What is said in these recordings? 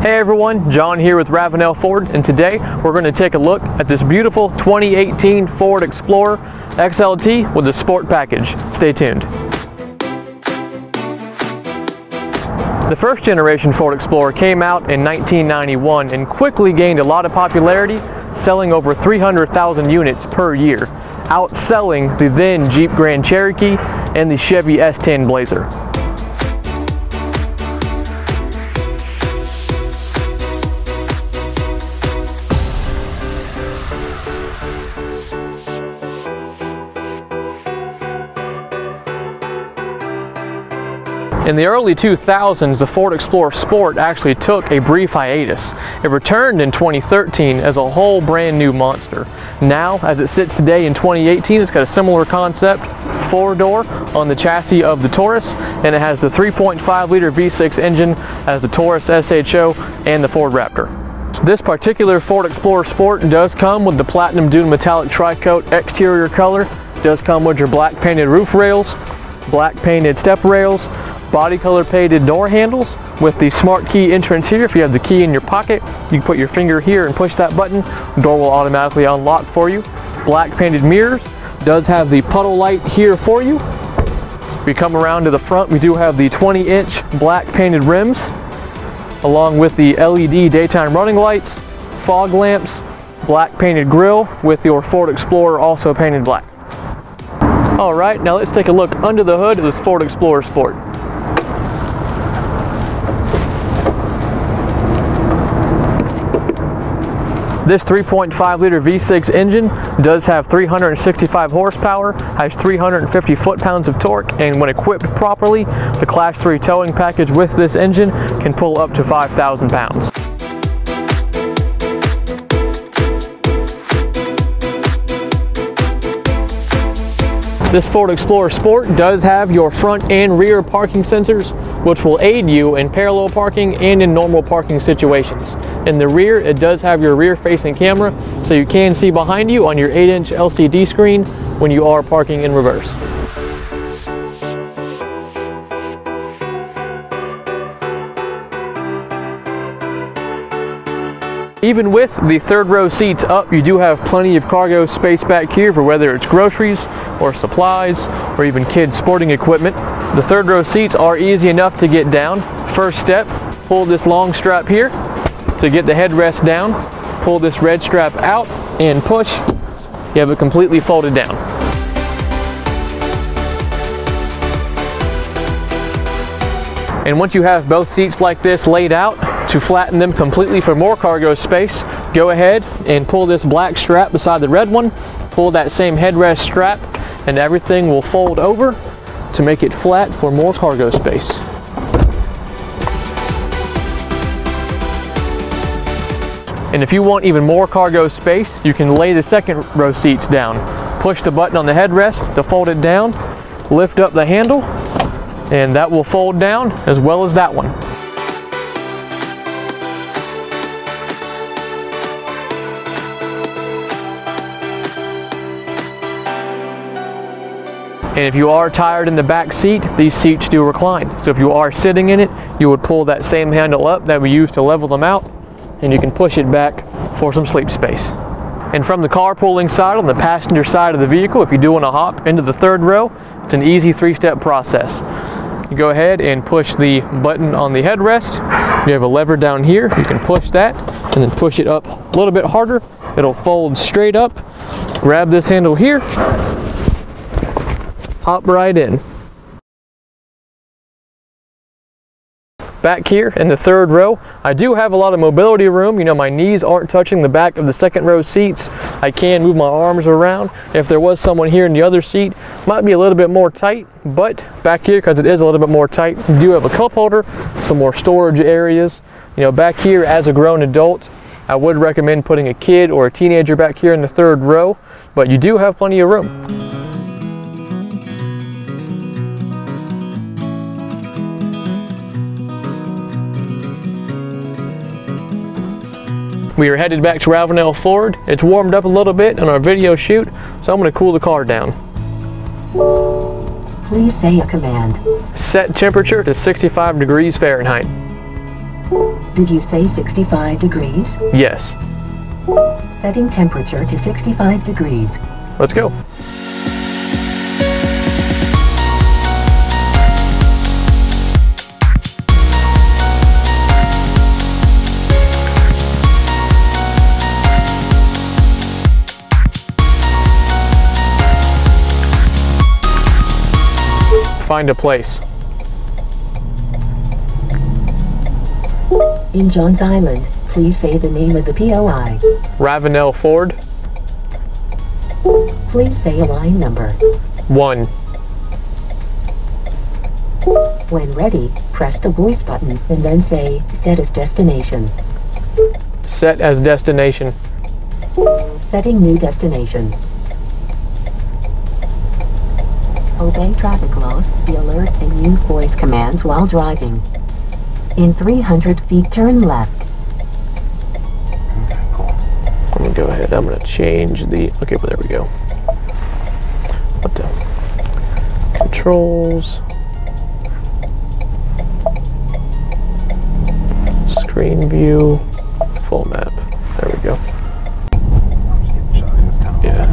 Hey everyone, John here with Ravenel Ford, and today we're going to take a look at this beautiful 2018 Ford Explorer XLT with the Sport package. Stay tuned. The first generation Ford Explorer came out in 1991 and quickly gained a lot of popularity, selling over 300,000 units per year, outselling the then Jeep Grand Cherokee and the Chevy S10 Blazer. In the early 2000s, the Ford Explorer Sport actually took a brief hiatus. It returned in 2013 as a whole brand new monster. Now, as it sits today in 2018, it's got a similar concept, four-door on the chassis of the Taurus, and it has the 3.5-liter V6 engine as the Taurus SHO and the Ford Raptor. This particular Ford Explorer Sport does come with the Platinum Dune Metallic Tri-Coat exterior color, does come with your black painted roof rails, black painted step rails, body color painted door handles with the smart key entrance here. If you have the key in your pocket, you can put your finger here and push that button. The door will automatically unlock for you. Black painted mirrors, does have the puddle light here for you. If we come around to the front, we do have the 20-inch black painted rims along with the LED daytime running lights, fog lamps, black painted grille with your Ford Explorer also painted black. All right, now let's take a look under the hood of this Ford Explorer Sport. This 3.5-liter V6 engine does have 365 horsepower, has 350 foot-pounds of torque, and when equipped properly, the Class 3 towing package with this engine can pull up to 5,000 pounds. This Ford Explorer Sport does have your front and rear parking sensors, which will aid you in parallel parking and in normal parking situations. In the rear, it does have your rear-facing camera, so you can see behind you on your 8-inch LCD screen when you are parking in reverse. Even with the third row seats up, you do have plenty of cargo space back here for whether it's groceries or supplies or even kids' sporting equipment. The third row seats are easy enough to get down. First step, pull this long strap here to get the headrest down. Pull this red strap out and push. You have it completely folded down. And once you have both seats like this laid out, to flatten them completely for more cargo space, go ahead and pull this black strap beside the red one, pull that same headrest strap, and everything will fold over to make it flat for more cargo space. And if you want even more cargo space, you can lay the second row seats down. Push the button on the headrest to fold it down, lift up the handle, and that will fold down as well as that one. And if you are tired in the back seat, these seats do recline. So if you are sitting in it, you would pull that same handle up that we used to level them out, and you can push it back for some sleep space. And from the carpooling side, on the passenger side of the vehicle, if you do want to hop into the third row, it's an easy three-step process. You go ahead and push the button on the headrest. You have a lever down here. You can push that and then push it up a little bit harder. It'll fold straight up. Grab this handle here. Hop right in. Back here in the third row, I do have a lot of mobility room. You know, my knees aren't touching the back of the second row seats. I can move my arms around. If there was someone here in the other seat, might be a little bit more tight, but back here, because it is a little bit more tight, you do have a cup holder, some more storage areas. You know, back here as a grown adult, I would recommend putting a kid or a teenager back here in the third row, but you do have plenty of room. We are headed back to Ravenel Ford. It's warmed up a little bit on our video shoot, so I'm going to cool the car down. Please say a command. Set temperature to 65 degrees Fahrenheit. Did you say 65 degrees? Yes. Setting temperature to 65 degrees. Let's go. Find a place. In Johns Island, please say the name of the POI. Ravenel Ford. Please say a line number. 1. When ready, press the voice button and then say, set as destination. Set as destination. Setting new destination. Obey traffic laws, be alert, and use voice commands while driving. In 300 feet, turn left. Okay, cool. I'm gonna go ahead. I'm gonna change the. Okay, well, there we go. What the controls? Screen view, full map. There we go. I'm just getting shot. It's kind of Yeah.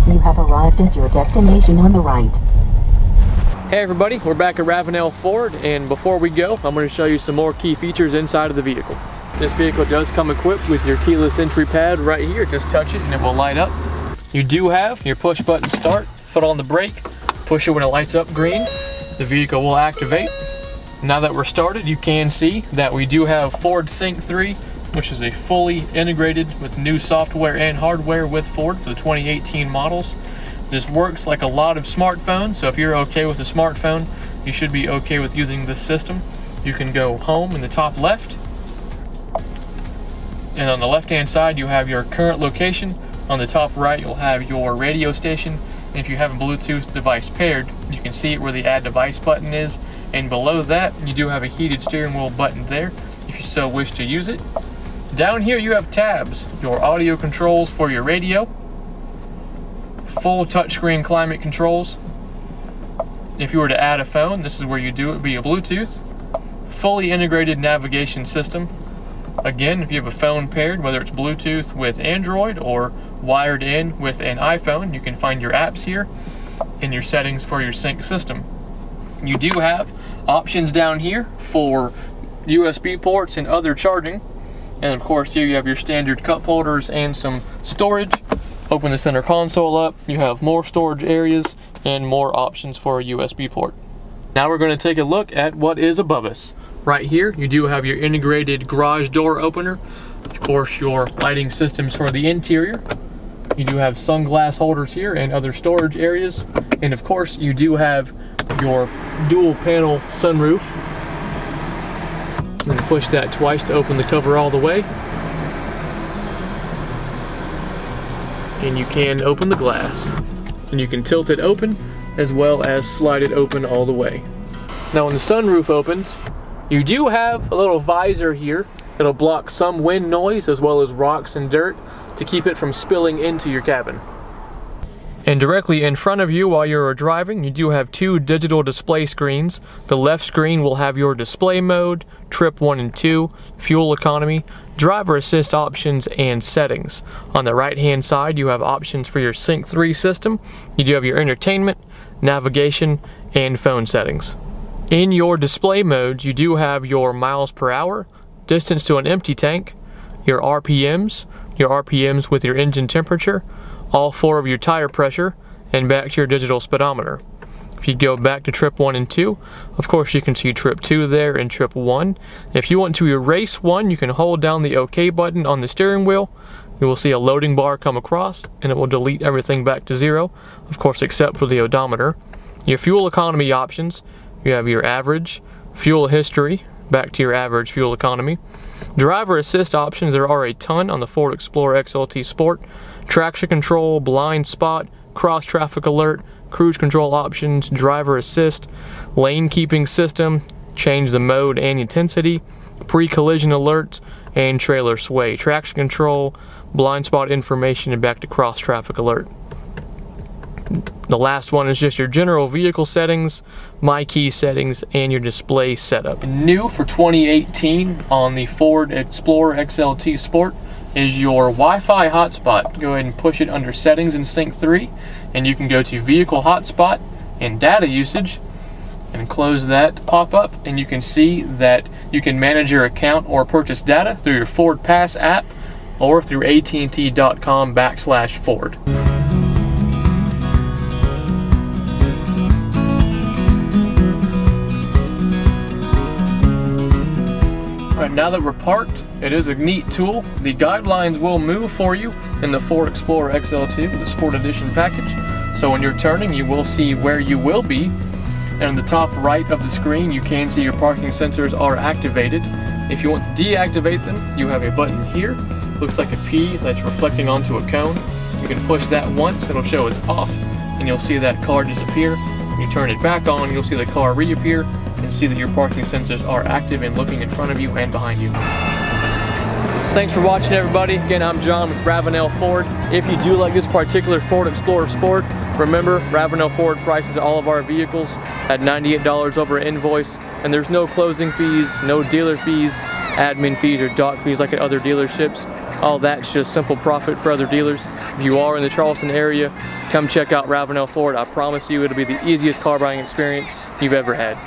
You have arrived at your destination on the right. Hey everybody, we're back at Ravenel Ford, and before we go, I'm going to show you some more key features inside of the vehicle. This vehicle does come equipped with your keyless entry pad right here. Just touch it and it will light up. You do have your push button start, foot on the brake, push it when it lights up green. The vehicle will activate. Now that we're started, you can see that we do have Ford Sync 3, which is a fully integrated with new software and hardware with Ford for the 2018 models. This works like a lot of smartphones, so if you're okay with a smartphone, you should be okay with using this system. You can go home in the top left, and on the left hand side you have your current location. On the top right you'll have your radio station, and if you have a Bluetooth device paired, you can see it where the add device button is, and below that you do have a heated steering wheel button there if you so wish to use it. Down here you have tabs, your audio controls for your radio, full touchscreen climate controls. If you were to add a phone, this is where you do it via Bluetooth. Fully integrated navigation system. Again, if you have a phone paired, whether it's Bluetooth with Android or wired in with an iPhone, you can find your apps here and your settings for your sync system. You do have options down here for USB ports and other charging. And of course here you have your standard cup holders and some storage. Open the center console up, you have more storage areas and more options for a USB port. Now we're going to take a look at what is above us. Right here you do have your integrated garage door opener, of course your lighting systems for the interior. You do have sunglass holders here and other storage areas, and of course you do have your dual panel sunroof. I'm going to push that twice to open the cover all the way. And you can open the glass, and you can tilt it open as well as slide it open all the way. Now when the sunroof opens, you do have a little visor here that'll block some wind noise as well as rocks and dirt to keep it from spilling into your cabin. And directly in front of you while you're driving, you do have two digital display screens. The left screen will have your display mode, trip 1 and 2, fuel economy, driver assist options, and settings. On the right hand side you have options for your Sync 3 system. You do have your entertainment, navigation, and phone settings. In your display modes you do have your miles per hour, distance to an empty tank, your RPMs with your engine temperature, all 4 of your tire pressure, and back to your digital speedometer. If you go back to trip 1 and 2, of course you can see trip 2 there and trip 1. If you want to erase 1, you can hold down the OK button on the steering wheel. You will see a loading bar come across, and it will delete everything back to 0, of course except for the odometer. Your fuel economy options, you have your average, fuel history, back to your average fuel economy. Driver assist options, there are a ton on the Ford Explorer XLT Sport. Traction control, blind spot, cross traffic alert, cruise control options, driver assist, lane keeping system, change the mode and intensity, pre-collision alerts, and trailer sway. Traction control, blind spot information, and back to cross traffic alert. The last one is just your general vehicle settings, my key settings, and your display setup. New for 2018 on the Ford Explorer XLT Sport is your Wi-Fi hotspot. Go ahead and push it under Settings in Sync 3, and you can go to Vehicle Hotspot and Data Usage, and close that pop-up, and you can see that you can manage your account or purchase data through your Ford Pass app or through att.com/Ford. Alright, now that we're parked, it is a neat tool. The guidelines will move for you in the Ford Explorer XLT with the Sport Edition package. So when you're turning, you will see where you will be. And on the top right of the screen, you can see your parking sensors are activated. If you want to deactivate them, you have a button here. Looks like a P that's reflecting onto a cone. You can push that once, it'll show it's off, and you'll see that car disappear. When you turn it back on, you'll see the car reappear and see that your parking sensors are active and looking in front of you and behind you. Thanks for watching, everybody. Again, I'm John with Ravenel Ford. If you do like this particular Ford Explorer Sport, remember, Ravenel Ford prices all of our vehicles at $98 over invoice, and there's no closing fees, no dealer fees, admin fees, or dock fees like at other dealerships. All that's just simple profit for other dealers. If you are in the Charleston area, come check out Ravenel Ford. I promise you it'll be the easiest car buying experience you've ever had.